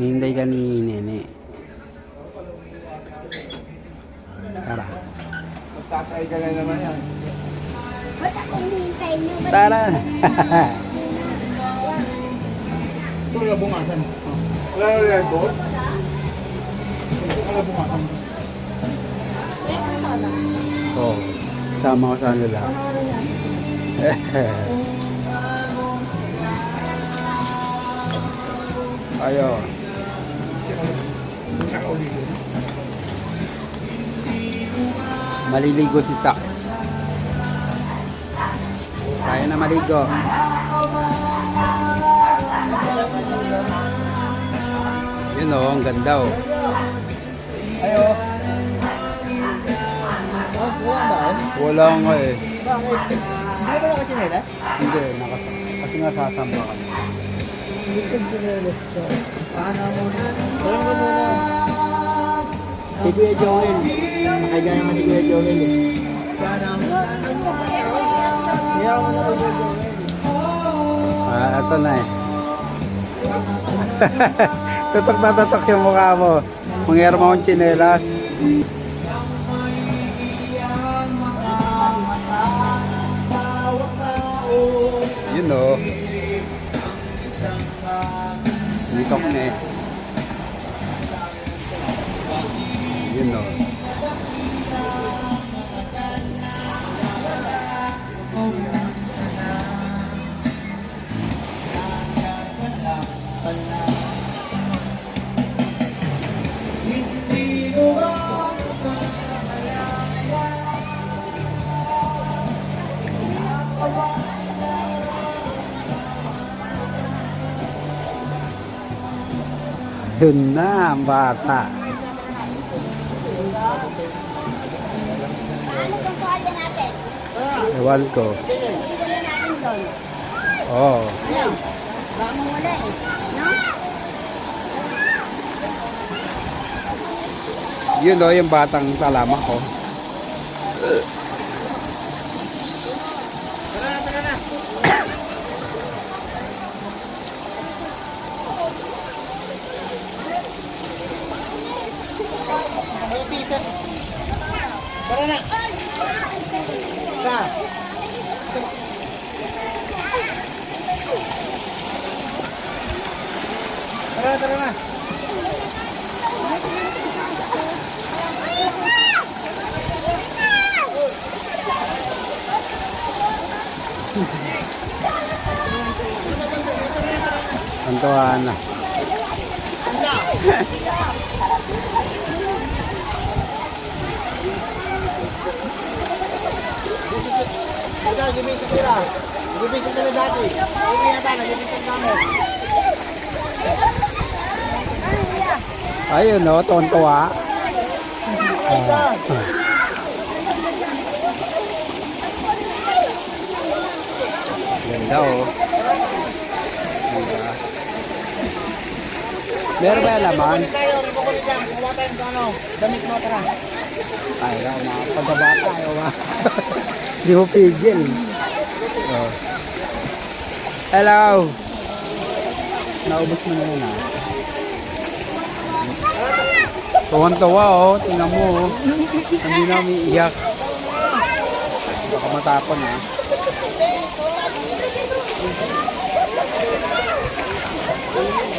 Hihintay ka ni Nene. Tara. Magkakay ka na naman yan. Ba't akong hintay niyo? Tara. Ito na bungasan. Wala na rin po? Wala bungasan. Oh, sama ko sa nila. Ayo. Maliligo si Sak. Kaya na maligo. Yun oh, ang ganda oh. Ayo. Wala nga eh. Bakit? Hindi ba nakachinelas? Hindi, kasi nga sasamba kami. Hindi ka chinelas ka. Paano muna? Wala ka muna. Si Kuya Joel. Nakaiga naman si Kuya Joel eh. Paano muna? Hindi ako muna Kuya Joel. Ito na eh. Tutok na tutok yung mukha mo. Mangyari mo akong chinelas. Yun o. Tutok na eh. Yun o. Dun na ang bata. Ano bang tuwalya natin? Ewan ko. Bibili natin doon. Oo. Ano? Baka mawala eh. No? Yun o, yung batang salama ko. Tara na. Tara na. Sa. Tara na. Antuhan na. Ikaw, gumising sila. Gumising sila dati. Hindi na tayo, gumising namin. Ayun o, tontuwa. Ganda o. Ganda. Meron ba laman? Tayo, kukulit lang. Kumuha tayo ng ano, damit mo, tara. Ayaw, mga pagkabata. Ayaw, mga. Di mo pigil. Oh. Hello. Naubos mo na yun ah. Tuwan-tuwa oh. Tingnan mo oh. Hindi na umiiyak. Baka matapon ah.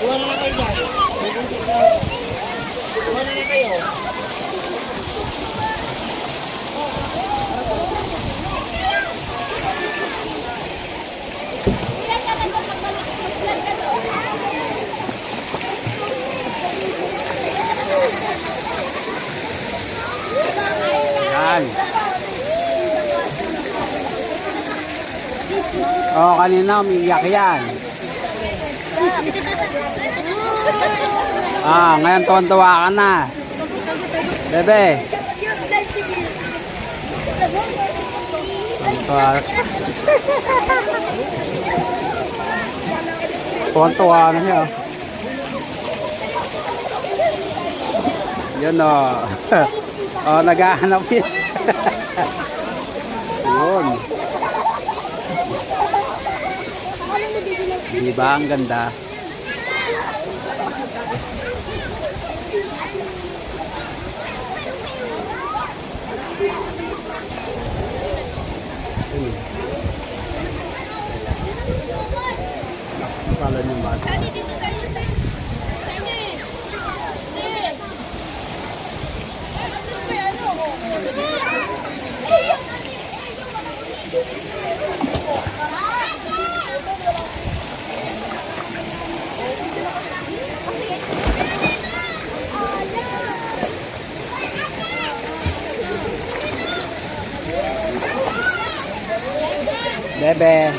Buwan na kayo dyan. Buwan na kayo. Yan. Oh, kanina umiiyak yan. Ah, ngayon tuwan-tuwa ka na. Bebe. Tuwan-tuwa na siya. Yan o. Oh, naghahanap yan. Yun. Diba ang ganda? Bebe.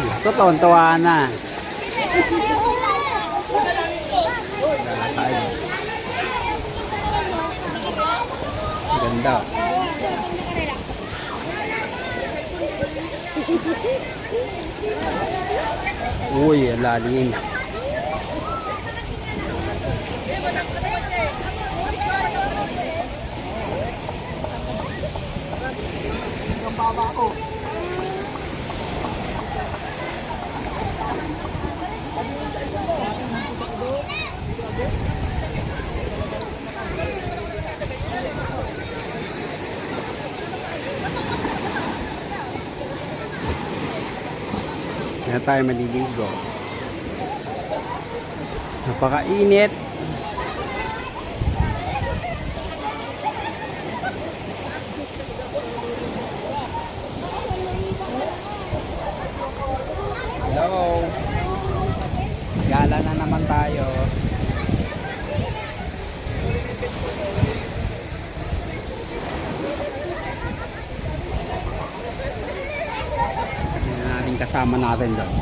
Diyos ko, tuwan-tuwa na. Ganda. Uy, ang lalim. Kaya tayo maliligo. Napakainit. Hello. Gala na naman tayo. Yan natin kasama natin doon.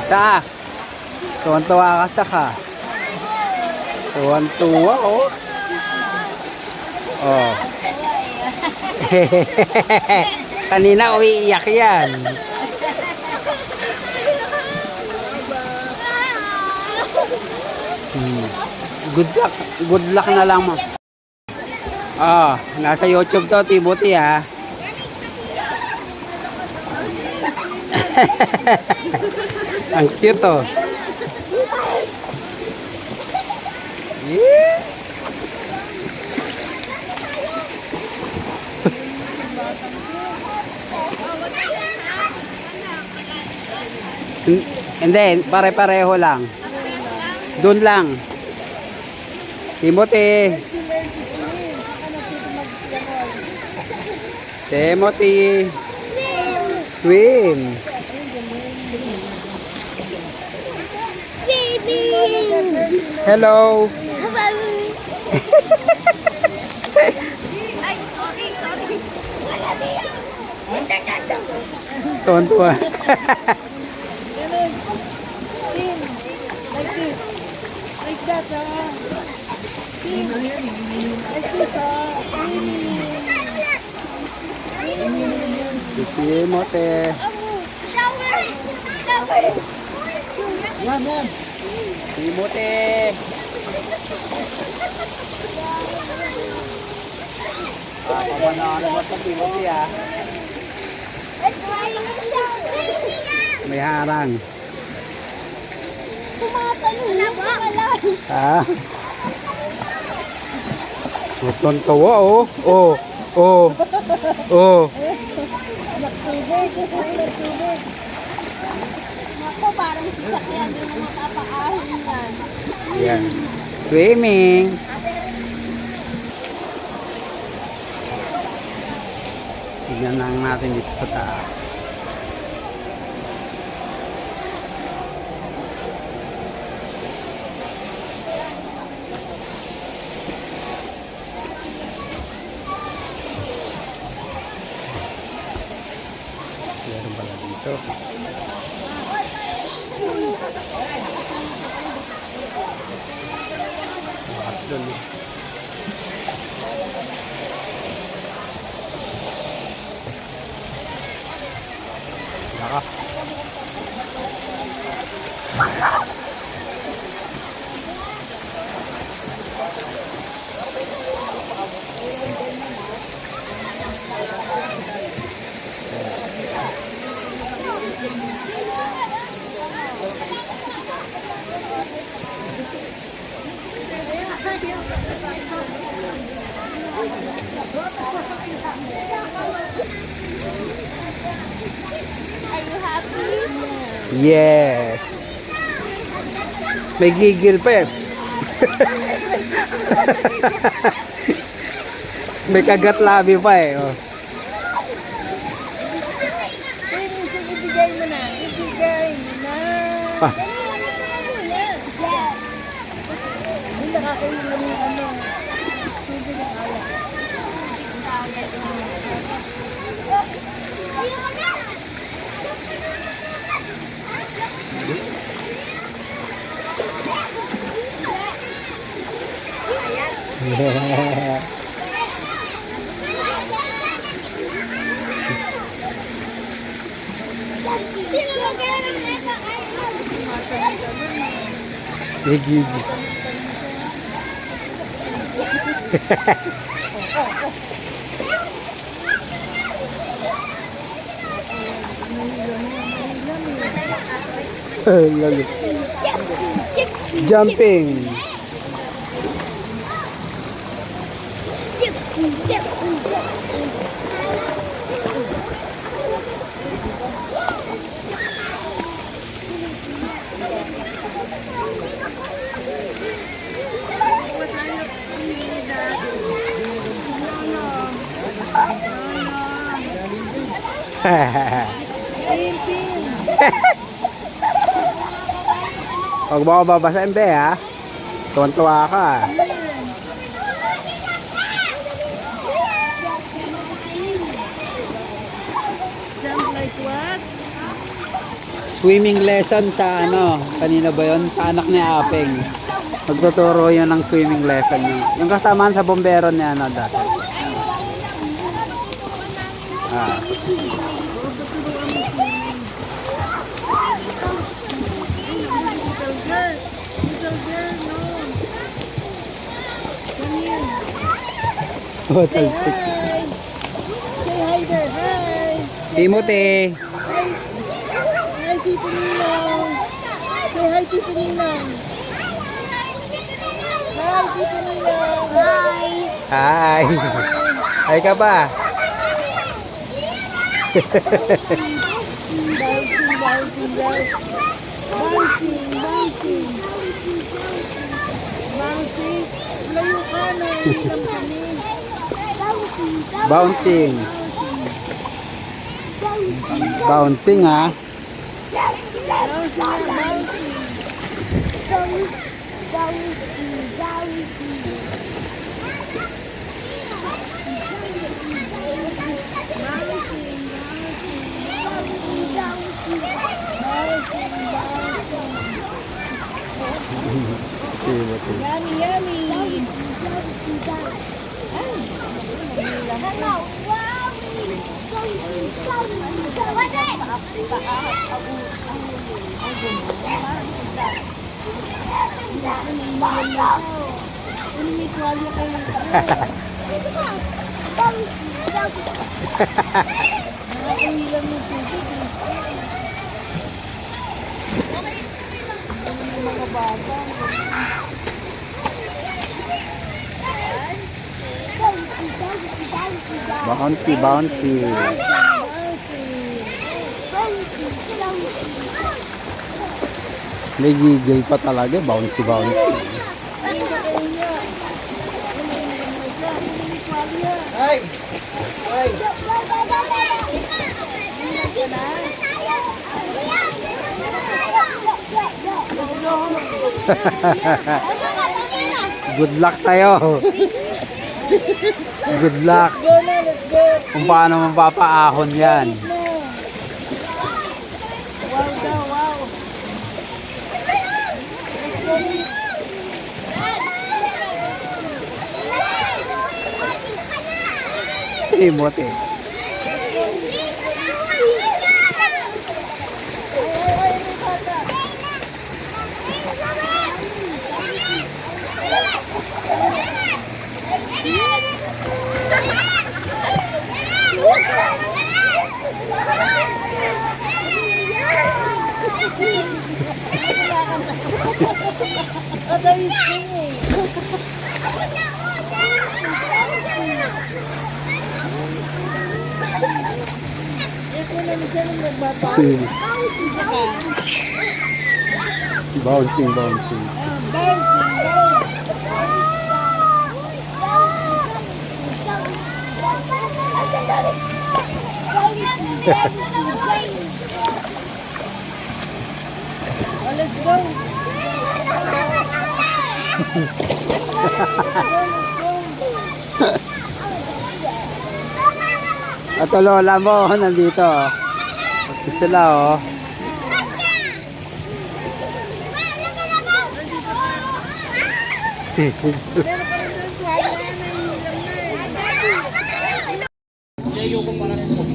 Ta, tuwan-tuwa ka sa ka. Tuwan-tuwa, oh. Oh. Kanina umiiyak yan. Good luck na lang mo. Ah, nasa YouTube to, Timothy, ha. Ang cute, oh. Yeah. Hindi, pare-pareho lang. Doon lang. Timothy. Timothy. Swim. Hello. Tonto. Like that, Team. Like this, Timothy. Yan, yan. Timothy. Pamanaan naman sa Timothy, ha. May harang. Tumatalon na ba? Ha? Tontawa, oh. Oh. Oh. Oh. Ako, parang sasakyan din ang matapaahon yan. Yan. Swimming. Tignan lang natin dito sa taas. Meron ba dito. Doon. Naka. Are you happy? Yes. May gigil pa eh. May kagat labi pa eh. Oh. Ibigay mo na. Ibigay mo na. Ah. Hindi nakakailan yung ano. Hindi na kaya. Yeah. Sino mag-aaral na ito? May gigil. Lalo. Jumping. Huwag mo ako babasahin, be, ha? Tuwan-tuwa ka. Jump like what? Swimming lesson sa ano, kanina ba yun? Sa anak ni Apeng. Magtuturo yun ng swimming lesson niya. Yung kasamaan sa bombero ni ano dati. Ah. Little girl. Little girl, no. Come here. Oh, Say talsik. hi. Say hi there. Hi. Timothy. Hi. Hi, Tito Ninong. Say hi, Tito Ninong. Hi, Tito Ninong. Hi. Hi. Hi ka pa. Bouncing, bouncing, bouncing. Bouncing, bouncing. Bouncing. Layo ka na. Hitam kami. Bouncing. Bouncing, ha? Bouncing na, bouncing. Timothy. Yummy, yummy. Bouncy, bouncy. May gigil pa talaga. Bouncy, bouncy. Ay! Ay! Good luck sa'yo. Good luck. Go na, let's go. Kung paano mapapaahon yan. No. Timot eh. Timot. Bouncing, bouncing. Let's go. At lola mo, nandito. Sila oh.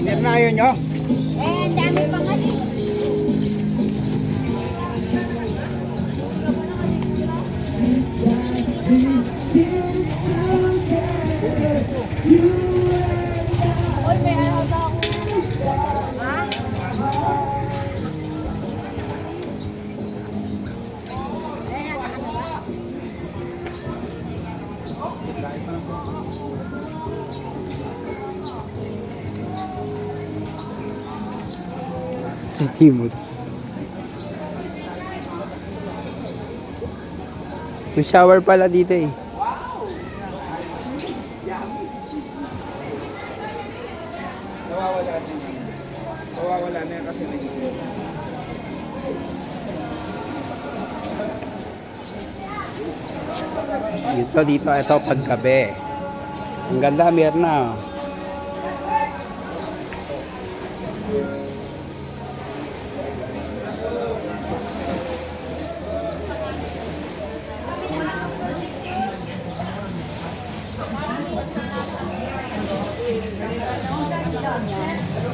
Meron na ayaw nyo? Ang dami pa nga. Si Timot. May shower pala dito eh. Nawawala na yan kasi Dito, ito paggabi. Ang ganda, Mirna.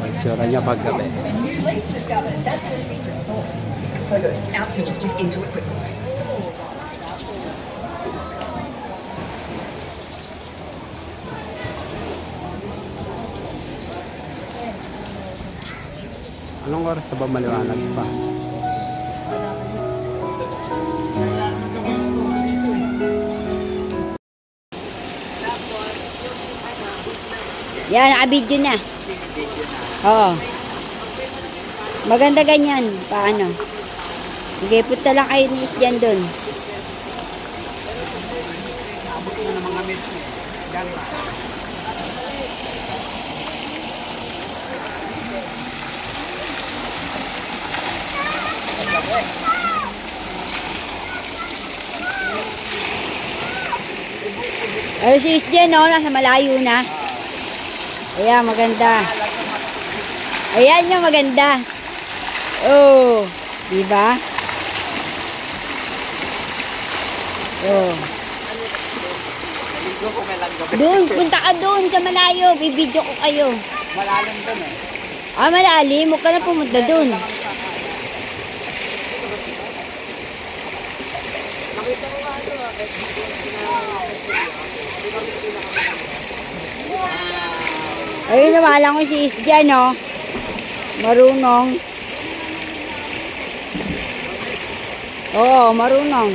Pagtsura niya paggabi. Let's discover that's her secret sauce. Outdoor with Intuit QuickBooks. Anong oras na ba maliwanag pa? Yan, naka-video na. Oo. Maganda ganyan. Paano? Sige, punta lang kayo ni Isjan doon. Ayun si Isjan, no? Nasa malayo na. Ayan, maganda. Ayan yung maganda. Oh, di ba? Oh. Doon, punta ka doon sa malayo. Bibidyo ko kayo. Malalim doon eh. Ah, malalim. Huwag ka na pumunta doon. Ayun, nawala ko si Isjan, no? Marunong. Oo, marunong.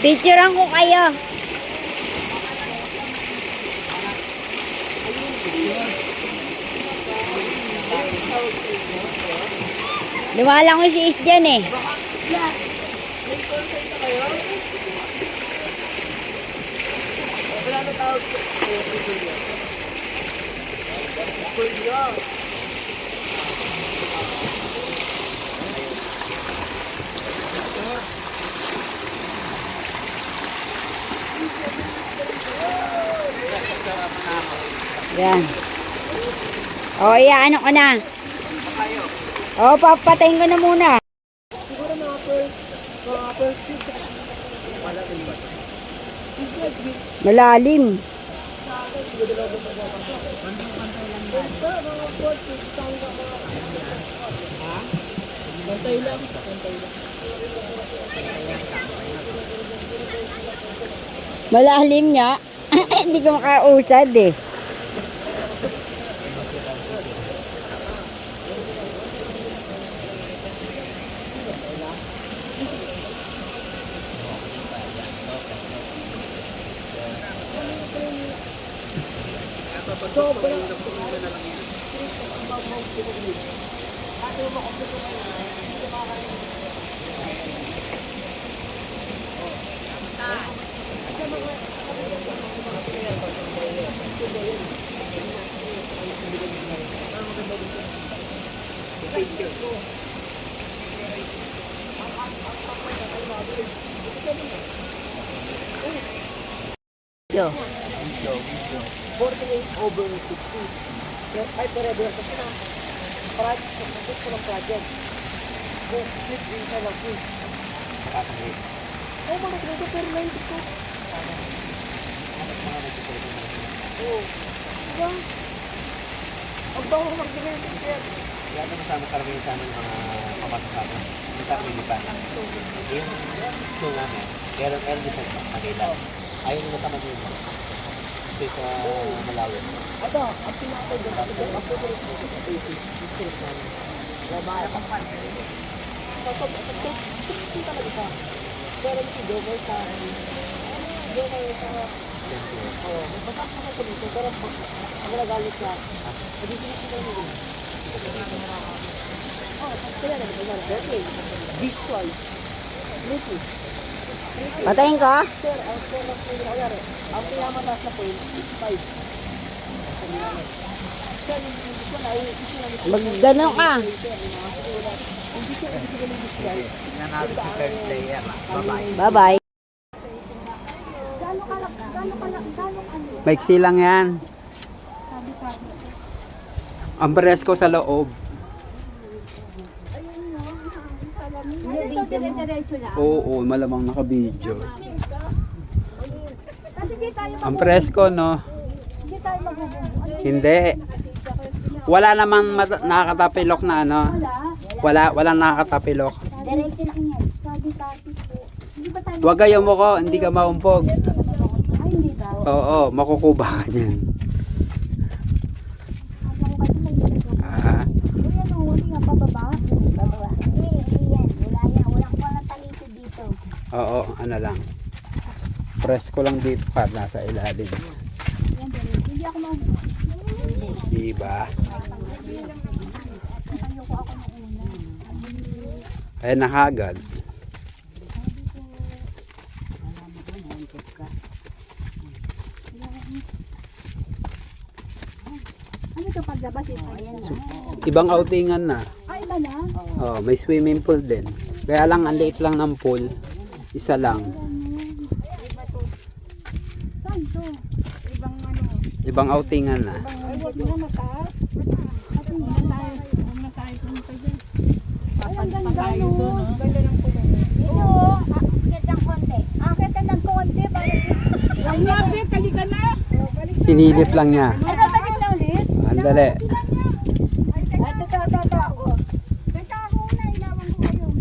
Picturean ko kayo. Lumalang ko si Is dyan eh. Yan. O, ano ko na. O, papatayin ko na muna. Malalim. Malalim niya. Hindi ko makausad eh. Yo. 48/60. Ay, pero doon kasi na. Project ko ng project. So, split din sa lang po. Oo, mga kredo, pero 90 ko. Oo. Diba? Ang bago ko mag-90 sir. Kaya ito kasama karamihan sa aming mga papasok sa akin. Hindi sa amin iba. Yung school namin, meron din sa Manila. Ayaw nila sa Manila. Kasi sa Malawi. Ito, ang pinakatay doon. Ang favorite ko sa 80. District namin. Ramaya kang pan. Ito talaga siya. Pero si Joker sa Joker sa oo, magbasak na ko dito. Pero ang nagalit siya. Hindi siya nila. Oh, kaya na ito. Okay. Visual. Bluetooth. Patayin ko? Sir, ang score ng point na kayari. Ang pinamataas na point, 5. Sir, hindi ko na Mag-ganon ka. Tingnan natin si third player. Bye-bye. Bye-bye. Maiksi lang yan. Ang presko sa loob. Oo, malamang naka-video. Ang presko, no? Hindi. Wala namang nakakatapilok na ano. Walang nakakatapilok. Diretso lang yan. Huwag kayo mo ko, hindi ka maumpog. Ay, hindi ba? Oo, makukuba ka niyan. Ah, oo, ano lang. Presko lang dito ka, nasa ilalim. Diba? Ay, nakagad. Ano ito paglabas ito? Ibang outingan na. Ay, iba na? Oh, may swimming pool din. Kaya lang, ang liit lang ng pool. Isa lang. Saan to? Ibang ano? Ibang outingan na. Ay, huwag na mataas. At huwag na tayo kumita dyan. Ay, ang ganda no. Ganda ng kulay. Ito, akit ng konti. Akit ka ng konti. Huwag na, Bek. Halika na. Sinilip lang niya. Ay, babalik na ulit. Andali. Ay, tata ako. Tata ako na. Ilawan ko kayo.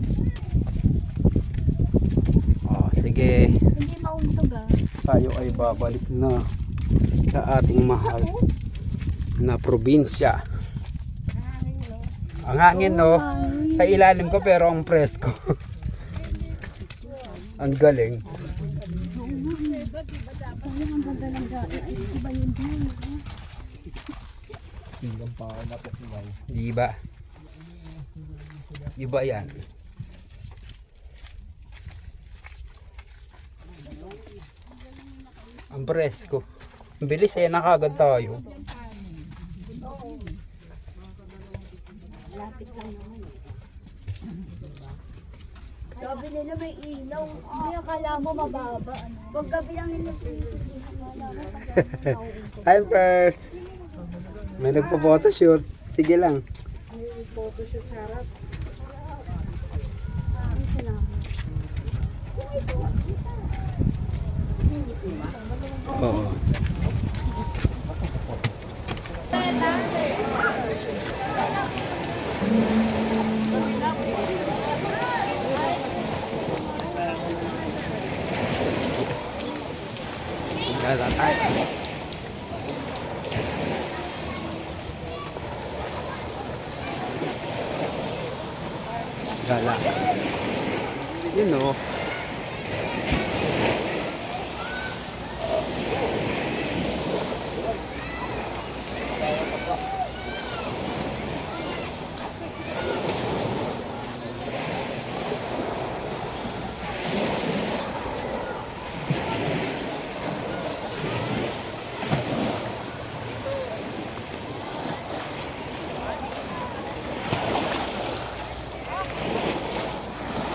Oh, sige. Hindi mauntog ah. Tayo ay babalik na sa ating mahal na probinsya. Ang hangin, no? Sa ilalim ko pero ang presko. Ang galing. ang ganda ng dati. Ay, iba yun din. Hanggang pa ako matutuway. Di ba? Iba yan. Ang presko. Ang bilis eh, nakagad tayo. Lapit lang naman eh. Sabi nila may ilaw. Hindi, akala mo mababa. Pag gabi ang inisisip, akala mo pag Hi first. May nagpo-photoshoot. Sige lang. Photoshoot sa harap. Oo. Gala tayo. Gala. Yun o.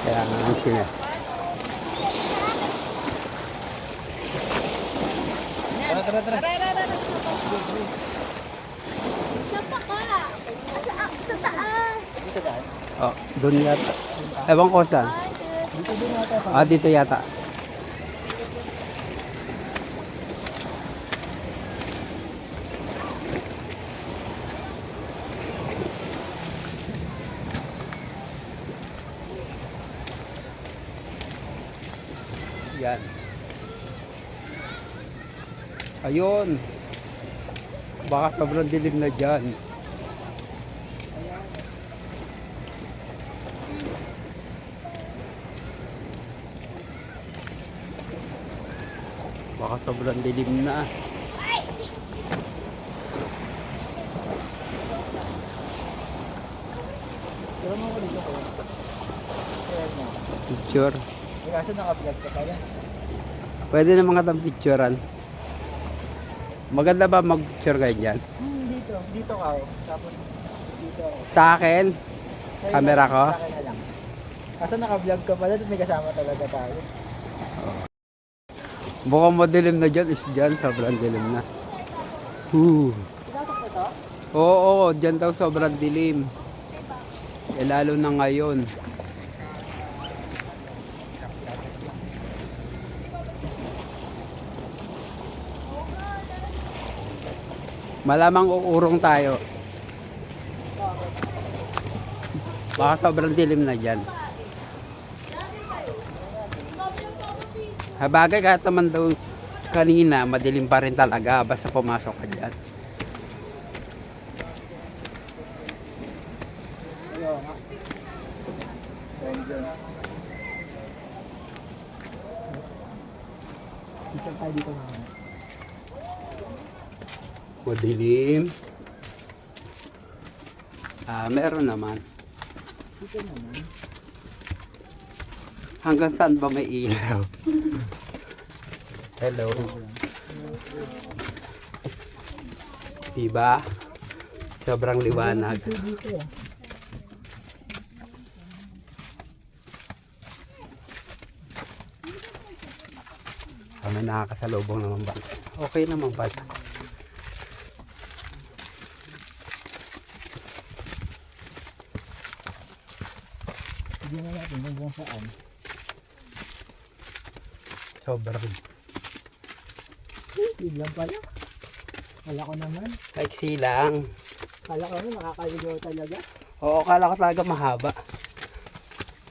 Kaya nga ang sila. Sa taas! Dito daan? Oh, doon yata. Ewan ko saan. Dito din ata pa. Ah, dito yata. Yan. Ayun. Baka sobrang dilim na dyan. Baka sobrang dilim na. Pero mo ko dito ko. Kaya mo. Picture. Eh, kaso naka-vlog ka pala. Pwede na mga picturean. Maganda ba mag-picture kayo dyan? Dito. Dito ka oh. Tapos dito ako. Sa akin? Sa'yo Camera lang, ko? sa akin na lang. Kaso naka-vlog ka pala, may kasama talaga tayo. Mukhang madilim na dyan is dyan. Sobrang dilim na. Oo, dyan daw sobrang dilim. Eh, lalo na ngayon. Malamang uurong tayo. Baka sobrang dilim na dyan. Habagay kahit naman daw kanina, madilim pa rin talaga basta pumasok ka dyan. Ayaw nga. Dito tayo dito mga. Madilim. Meron naman. Dito naman. Hanggang saan ba may ilaw? Hello. Diba? Sobrang liwanag. Dito. May nakakasalubong naman ba? Okay naman ba? Hindi na natin hanggang saan. Sobrang. Yun lang pala. Kala ko naman. Kaiksi lang. Kala ko naman nakakaligaw talaga. Oo, kala ko talaga mahaba.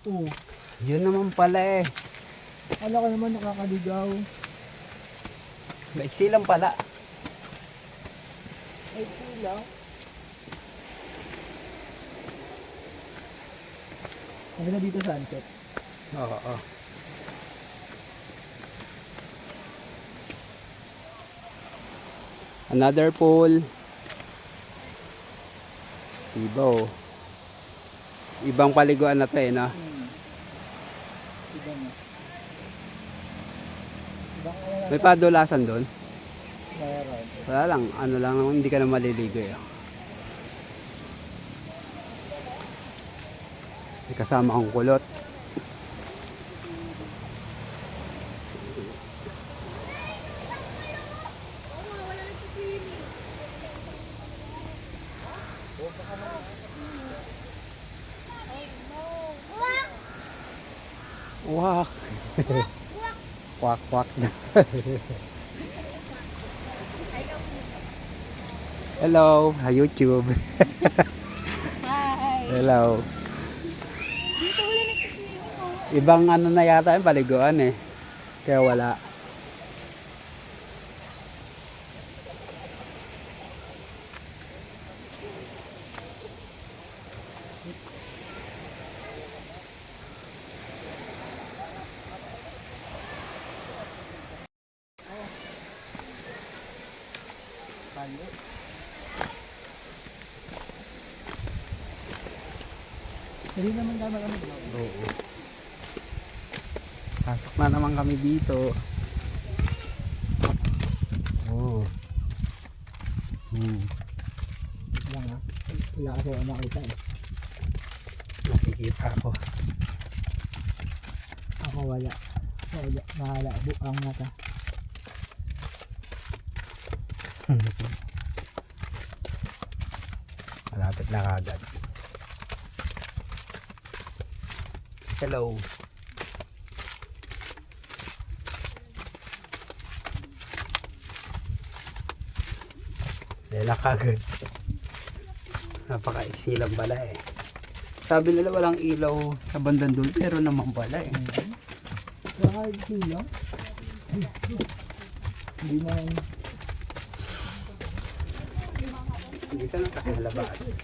Oo. Yun naman pala eh. Kala ko naman nakakaligaw. Kaiksi lang pala. Ay, sila. Sabi na dito sunset. Oo. Another pool. Ibo. Ibang paliguan na to eh, no? Iba na. May padulasan doon. Mayroon. Wala lang, ano lang, hindi ka na maliligo eh. May kasama akong kulot. Wak. Kwak kwak na. Hello, hi YouTube. Hi. Hello. Ibang ano na yata yung paliguan eh. Kaya wala. Hindi naman tama kami. Oo. Pasok na naman kami dito. Oh. Lang ha. Wala kasi ako makita eh. Nakikita ako. Ako wala. Wala. Mahala. Buang mata. Malapit na kagad. Hello. Lela kagad. Napaka-iksi lang pala eh. Sabi nila walang ilaw sa bandang dulo pero naman pala eh. Saka lang. Hindi na. Dito na tayo labas.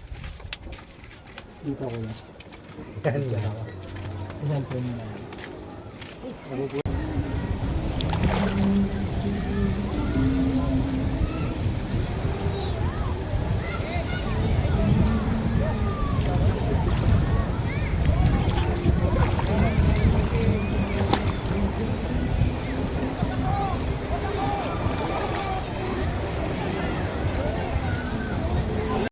Dito ko na. Yan lang. Sa cellphone na.